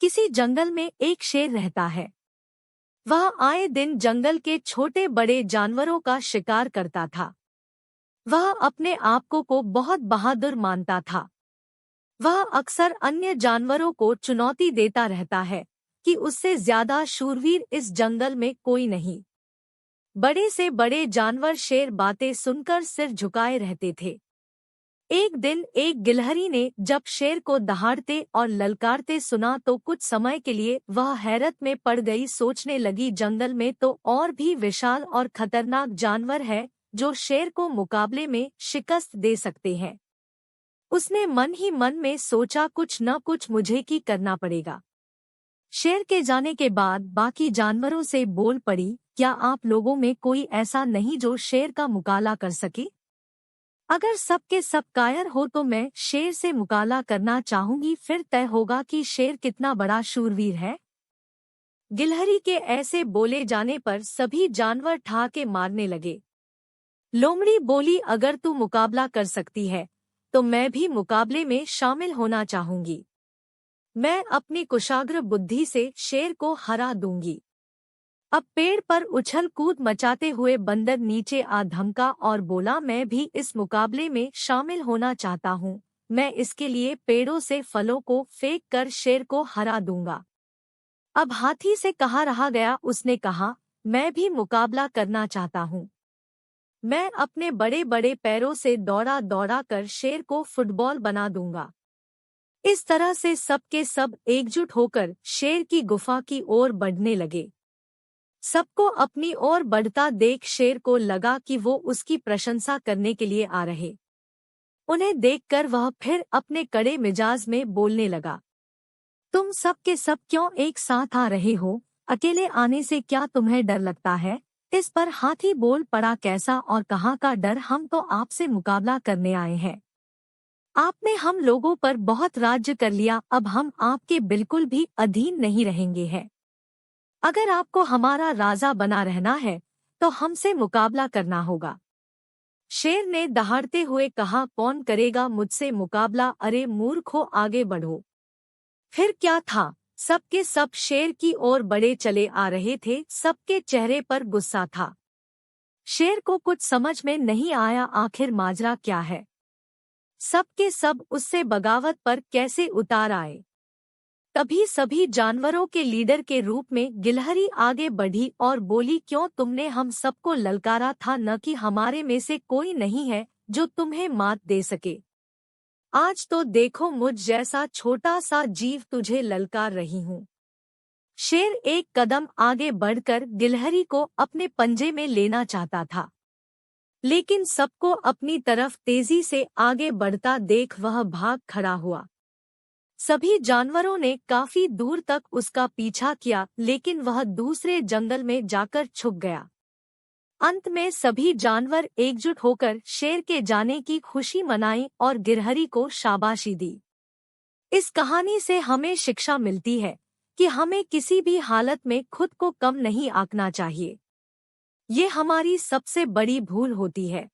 किसी जंगल में एक शेर रहता है। वह आए दिन जंगल के छोटे बड़े जानवरों का शिकार करता था। वह अपने आप को बहुत बहादुर मानता था। वह अक्सर अन्य जानवरों को चुनौती देता रहता है कि उससे ज्यादा शूरवीर इस जंगल में कोई नहीं। बड़े से बड़े जानवर शेर बातें सुनकर सिर झुकाए रहते थे। एक दिन एक गिलहरी ने जब शेर को दहाड़ते और ललकारते सुना तो कुछ समय के लिए वह हैरत में पड़ गई। सोचने लगी, जंगल में तो और भी विशाल और खतरनाक जानवर है जो शेर को मुकाबले में शिकस्त दे सकते हैं। उसने मन ही मन में सोचा, कुछ न कुछ मुझे ही करना पड़ेगा। शेर के जाने के बाद बाकी जानवरों से बोल पड़ी, क्या आप लोगों में कोई ऐसा नहीं जो शेर का मुकाबला कर सके? अगर सब के सब कायर हो तो मैं शेर से मुकाबला करना चाहूंगी, फिर तय होगा कि शेर कितना बड़ा शूरवीर है। गिलहरी के ऐसे बोले जाने पर सभी जानवर ठहाके मारने लगे। लोमड़ी बोली, अगर तू मुकाबला कर सकती है तो मैं भी मुकाबले में शामिल होना चाहूंगी। मैं अपनी कुशाग्र बुद्धि से शेर को हरा दूंगी। अब पेड़ पर उछल कूद मचाते हुए बंदर नीचे आ धमका और बोला, मैं भी इस मुकाबले में शामिल होना चाहता हूँ। मैं इसके लिए पेड़ों से फलों को फेंक कर शेर को हरा दूंगा। अब हाथी से कहा रहा गया। उसने कहा, मैं भी मुकाबला करना चाहता हूँ। मैं अपने बड़े बड़े पैरों से दौड़ा दौड़ा कर शेर को फुटबॉल बना दूंगा। इस तरह से सब के सब एकजुट होकर शेर की गुफा की ओर बढ़ने लगे। सबको अपनी ओर बढ़ता देख शेर को लगा कि वो उसकी प्रशंसा करने के लिए आ रहे। उन्हें देखकर वह फिर अपने कड़े मिजाज में बोलने लगा, तुम सब के सब क्यों एक साथ आ रहे हो? अकेले आने से क्या तुम्हें डर लगता है? इस पर हाथी बोल पड़ा, कैसा और कहाँ का डर, हम तो आपसे मुकाबला करने आए हैं। आपने हम लोगों पर बहुत राज्य कर लिया, अब हम आपके बिल्कुल भी अधीन नहीं रहेंगे हैं। अगर आपको हमारा राजा बना रहना है तो हमसे मुकाबला करना होगा। शेर ने दहाड़ते हुए कहा, कौन करेगा मुझसे मुकाबला? अरे मूर्खों, आगे बढ़ो। फिर क्या था, सबके सब शेर की ओर बढ़े चले आ रहे थे। सबके चेहरे पर गुस्सा था। शेर को कुछ समझ में नहीं आया आखिर माजरा क्या है। सबके सब उससे बगावत पर कैसे उतार आए। तभी सभी जानवरों के लीडर के रूप में गिलहरी आगे बढ़ी और बोली, क्यों तुमने हम सबको ललकारा था न कि हमारे में से कोई नहीं है जो तुम्हें मात दे सके। आज तो देखो मुझ जैसा छोटा सा जीव तुझे ललकार रही हूँ। शेर एक कदम आगे बढ़कर गिलहरी को अपने पंजे में लेना चाहता था, लेकिन सबको अपनी तरफ तेजी से आगे बढ़ता देख वह भाग खड़ा हुआ। सभी जानवरों ने काफी दूर तक उसका पीछा किया, लेकिन वह दूसरे जंगल में जाकर छुप गया। अंत में सभी जानवर एकजुट होकर शेर के जाने की खुशी मनाई और गिलहरी को शाबाशी दी। इस कहानी से हमें शिक्षा मिलती है कि हमें किसी भी हालत में खुद को कम नहीं आंकना चाहिए। ये हमारी सबसे बड़ी भूल होती है।